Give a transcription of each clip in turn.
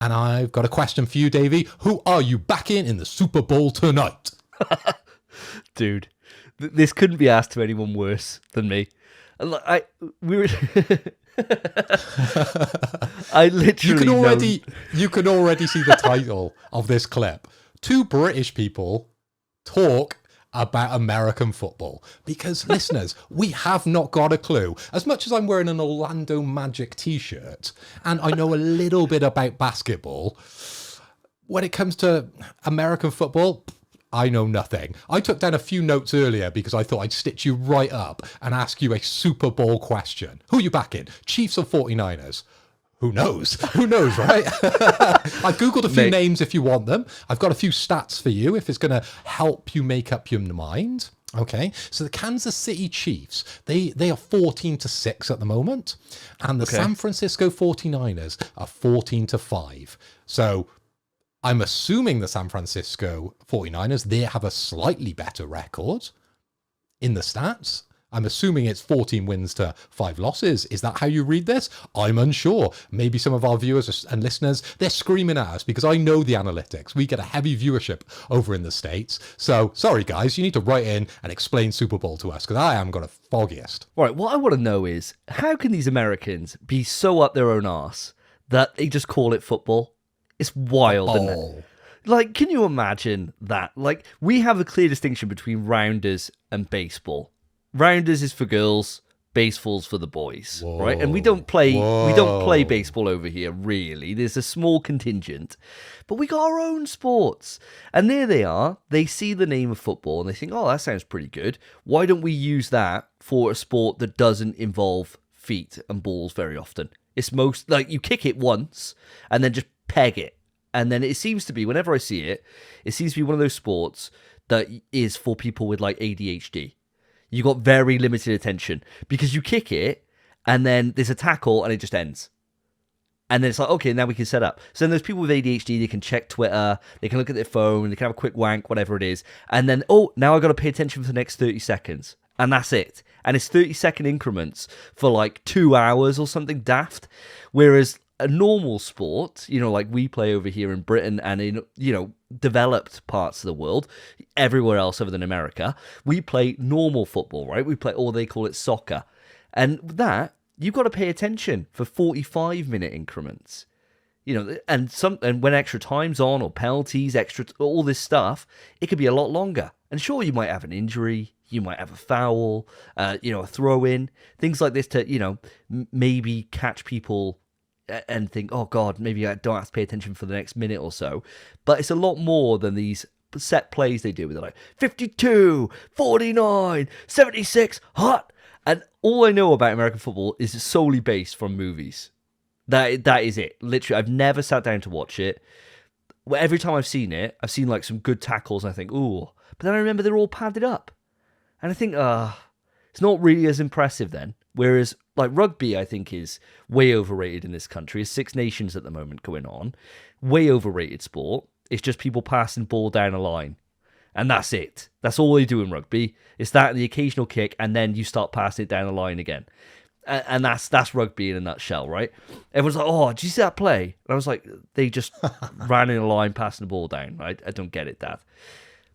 And I've got a question for you, Davey. Who are you backing in the Super Bowl tonight? Dude, this couldn't be asked to anyone worse than me. I literally you can already see the title of this clip. Two British people talk about American football, because listeners, we have not got a clue. As much as I'm wearing an Orlando Magic t-shirt and I know a little bit about basketball, when it comes to American football, I know nothing. I took down a few notes earlier because I thought I'd stitch you right up and ask you a Super Bowl question. Who are you backing? Chiefs or 49ers? Who knows? Who knows, right? I've Googled a few names if you want them. I've got a few stats for you if it's going to help you make up your mind. Okay, so the Kansas City Chiefs, they are 14-6 at the moment. And the San Francisco 49ers are 14-5. So I'm assuming the San Francisco 49ers, they have a slightly better record in the stats. I'm assuming it's 14 wins to 5 losses. Is that how you read this? I'm unsure. Maybe some of our viewers and listeners, they're screaming at us because I know the analytics. We get a heavy viewership over in the States. So, sorry guys, you need to write in and explain Super Bowl to us because I am got a foggiest. Right, what I want to know is, how can these Americans be so up their own arse that they just call it football? It's wild, isn't it? Like, can you imagine that? Like, we have a clear distinction between rounders and baseball. Rounders is for girls, baseball's for the boys, right? And we don't play baseball over here, really. There's a small contingent, but we got our own sports. And there they are. They see the name of football and they think, oh, that sounds pretty good. Why don't we use that for a sport that doesn't involve feet and balls very often? It's most like you kick it once and then just peg it. And then it seems to be, whenever I see it, it seems to be one of those sports that is for people with like ADHD. You got very limited attention because you kick it and then there's a tackle and it just ends. And then it's like, okay, now we can set up. So then there's people with ADHD, they can check Twitter, they can look at their phone, they can have a quick wank, whatever it is. And then, oh, now I've got to pay attention for the next 30 seconds. And that's it. And it's 30-second increments for like 2 hours or something daft. Whereas a normal sport, you know, like we play over here in Britain and in, you know, developed parts of the world, everywhere else other than America, we play normal football, right? We play, or they call it soccer. And that, you've got to pay attention for 45-minute increments. You know, and when extra time's on or penalties, extra, all this stuff, it could be a lot longer. And sure, you might have an injury, you might have a foul, you know, a throw in, things like this to, you know, maybe catch people and think, oh God, maybe I don't have to pay attention for the next minute or so. But it's a lot more than these set plays they do with it, like 52, 49, 76, hot. And all I know about American football is solely based from movies. That is it. Literally, I've never sat down to watch it. Every time I've seen it, I've seen like some good tackles and I think, ooh. But then I remember they're all padded up. And I think, it's not really as impressive then. Whereas, like, rugby, I think, is way overrated in this country. There's 6 nations at the moment going on. Way overrated sport. It's just people passing ball down a line. And that's it. That's all they do in rugby. It's that and the occasional kick, and then you start passing it down the line again. And that's rugby in a nutshell, right? Everyone's like, oh, did you see that play? And I was like, they just ran in a line passing the ball down. I don't get it, Dad.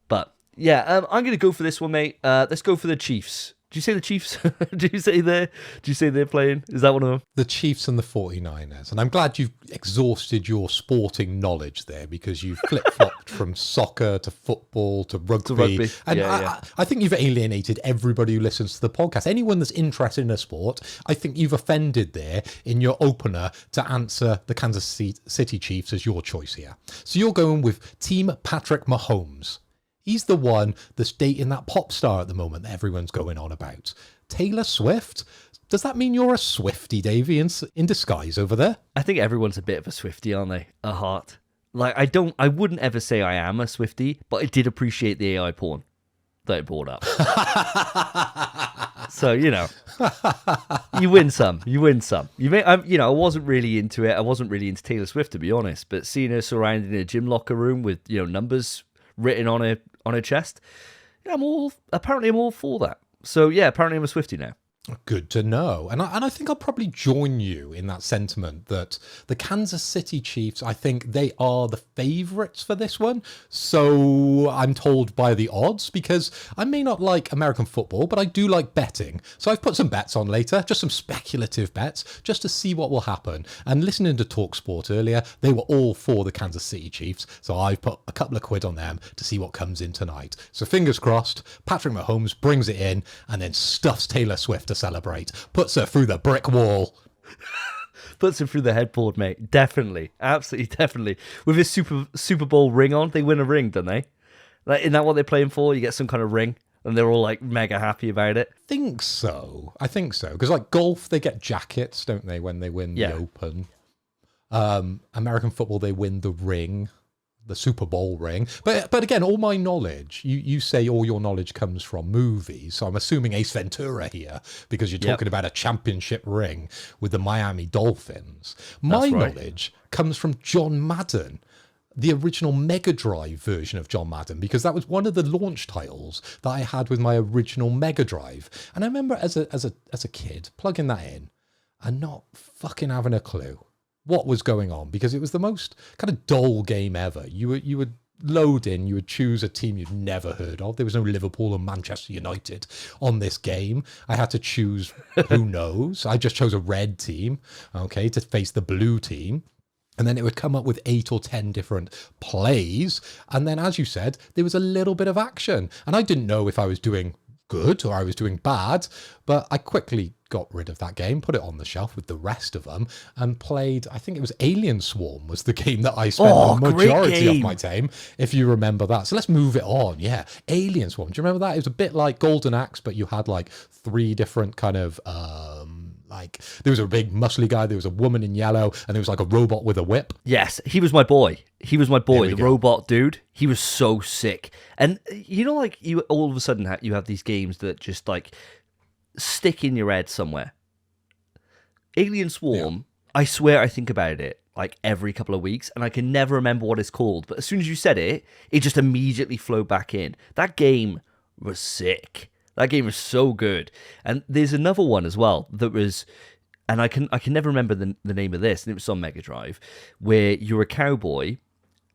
But, yeah, I'm going to go for this one, mate. Let's go for the Chiefs. Do you say the Chiefs? Do you say they're playing? Is that one of them? The Chiefs and the 49ers. And I'm glad you've exhausted your sporting knowledge there because you've flip-flopped from soccer to football to rugby. And I think you've alienated everybody who listens to the podcast. Anyone that's interested in a sport, I think you've offended there in your opener to answer the Kansas City Chiefs as your choice here. So you're going with Team Patrick Mahomes. He's the one that's dating that pop star at the moment that everyone's going on about. Taylor Swift? Does that mean you're a Swiftie, Davey, in disguise over there? I think everyone's a bit of a Swiftie, aren't they? At heart. Like, I wouldn't ever say I am a Swiftie, but I did appreciate the AI porn that it brought up. So, you know, you win some. I wasn't really into it. I wasn't really into Taylor Swift, to be honest, but seeing her surrounded in a gym locker room with, you know, numbers written on her chest, I'm all for that. So yeah, apparently I'm a Swiftie now. Good to know. And I think I'll probably join you in that sentiment that the Kansas City Chiefs, I think they are the favourites for this one. So I'm told by the odds, because I may not like American football, but I do like betting. So I've put some bets on later, just some speculative bets, just to see what will happen. And listening to TalkSport earlier, they were all for the Kansas City Chiefs. So I've put a couple of quid on them to see what comes in tonight. So fingers crossed, Patrick Mahomes brings it in and then stuffs Taylor Swift to celebrate, puts her through the brick wall. Puts him through the headboard, mate. Definitely. Absolutely, definitely. With his Super Bowl ring on, they win a ring, don't they? Like, isn't that what they're playing for? You get some kind of ring, and they're all, like, mega happy about it. I think so. Because, like, golf, they get jackets, don't they, when they win the Open? American football, they win the ring. The Super Bowl ring. But again, all my knowledge, you say all your knowledge comes from movies. So I'm assuming Ace Ventura here, because you're talking about a championship ring with the Miami Dolphins. My knowledge comes from John Madden, the original Mega Drive version of John Madden, because that was one of the launch titles that I had with my original Mega Drive. And I remember as a kid plugging that in and not fucking having a clue what was going on, because it was the most kind of dull game ever. You would load in, you would choose a team you'd never heard of. There was no Liverpool and Manchester United on this game. I had to choose who knows. I just chose a red team, okay, to face the blue team. And then it would come up with 8 or 10 different plays. And then, as you said, there was a little bit of action. And I didn't know if I was doing good or I was doing bad, but I quickly got rid of that game, put it on the shelf with the rest of them, and played, I think it was Alien Swarm was the game that I spent the majority of my time, if you remember that. So let's move it on. Yeah, Alien Swarm. Do you remember that? It was a bit like Golden Axe, but you had like 3 different kind of like, there was a big muscly guy, there was a woman in yellow, and there was like a robot with a whip. Yes, he was my boy. The robot dude. He was so sick. And you know, like, you all of a sudden you have these games that just like stick in your head somewhere. Alien Swarm, I swear I think about it like every couple of weeks, and I can never remember what it's called. But as soon as you said it, it just immediately flowed back in. That game was sick. That game was so good. And there's another one as well that was, and I can never remember the name of this, and it was on Mega Drive, where you're a cowboy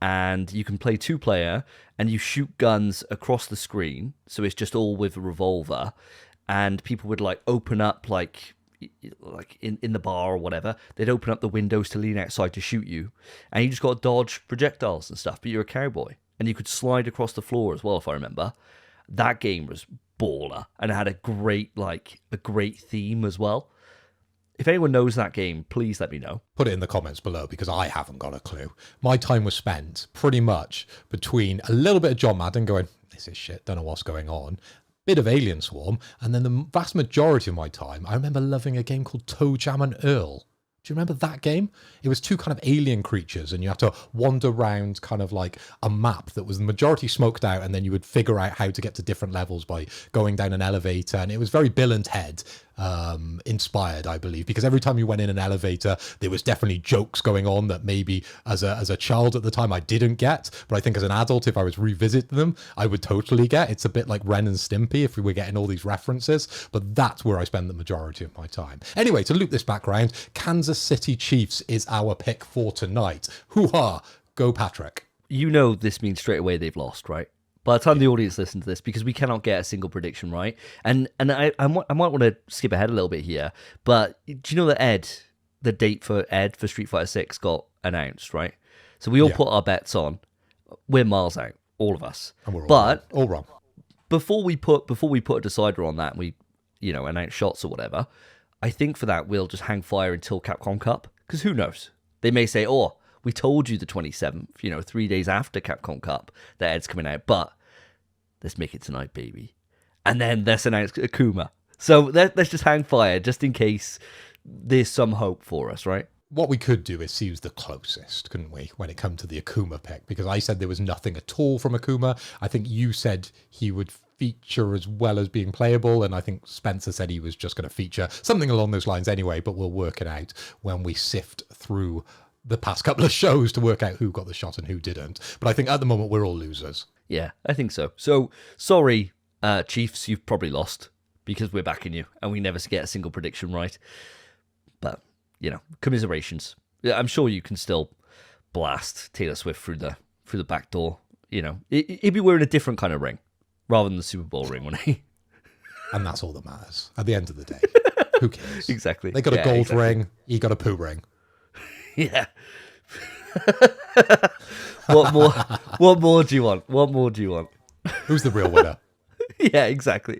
and you can play 2-player and you shoot guns across the screen. So it's just all with a revolver, and people would like open up like in the bar or whatever, they'd open up the windows to lean outside to shoot you, and you just got to dodge projectiles and stuff, but you're a cowboy. And you could slide across the floor as well, if I remember. That game was baller, and it had a great theme as well. If anyone knows that game, please let me know. Put it in the comments below, because I haven't got a clue. My time was spent pretty much between a little bit of John Madden going, this is shit, don't know what's going on, bit of Alien Swarm, and then the vast majority of my time, I remember loving a game called Toe Jam and Earl. Do you remember that game? It was 2 kind of alien creatures, and you had to wander around kind of like a map that was the majority smoked out, and then you would figure out how to get to different levels by going down an elevator. And it was very Bill and Ted inspired, I believe, because every time you went in an elevator, there was definitely jokes going on that maybe as a child at the time I didn't get, but I think as an adult, if I was revisiting them, I would totally get. It's a bit like Ren and Stimpy if we were getting all these references, but that's where I spend the majority of my time. Anyway, to loop this back round, Kansas City Chiefs is our pick for tonight. Hoo-ha! Go Patrick. You know this means straight away they've lost, right? By the time the audience listens to this, because we cannot get a single prediction right. And I might want to skip ahead a little bit here, but do you know that the date for Ed for Street Fighter 6 got announced, right? So we all put our bets on. We're miles out, all of us. And we're all wrong. Before we put a decider on that, and we, announce shots or whatever, I think for that we'll just hang fire until Capcom Cup, because who knows? They may say, oh, we told you the 27th, 3 days after Capcom Cup that Ed's coming out, but let's make it tonight, baby. And then let's announce Akuma. So let's just hang fire, just in case there's some hope for us, right? What we could do is see who's the closest, couldn't we, when it come to the Akuma pick? Because I said there was nothing at all from Akuma. I think you said he would feature as well as being playable, and I think Spencer said he was just going to feature something along those lines anyway, but we'll work it out when we sift through the past couple of shows to work out who got the shot and who didn't. But I think at the moment we're all losers. Yeah, I think so. So, sorry, Chiefs, you've probably lost, because we're backing you and we never get a single prediction right. But, commiserations. Yeah, I'm sure you can still blast Taylor Swift through the back door. He'd be wearing a different kind of ring rather than the Super Bowl ring, wouldn't he? And that's all that matters at the end of the day. Who cares? Exactly. They got a gold ring. He got a poo ring. Yeah. What more? What more do you want? What more do you want? Who's the real winner? Yeah, exactly.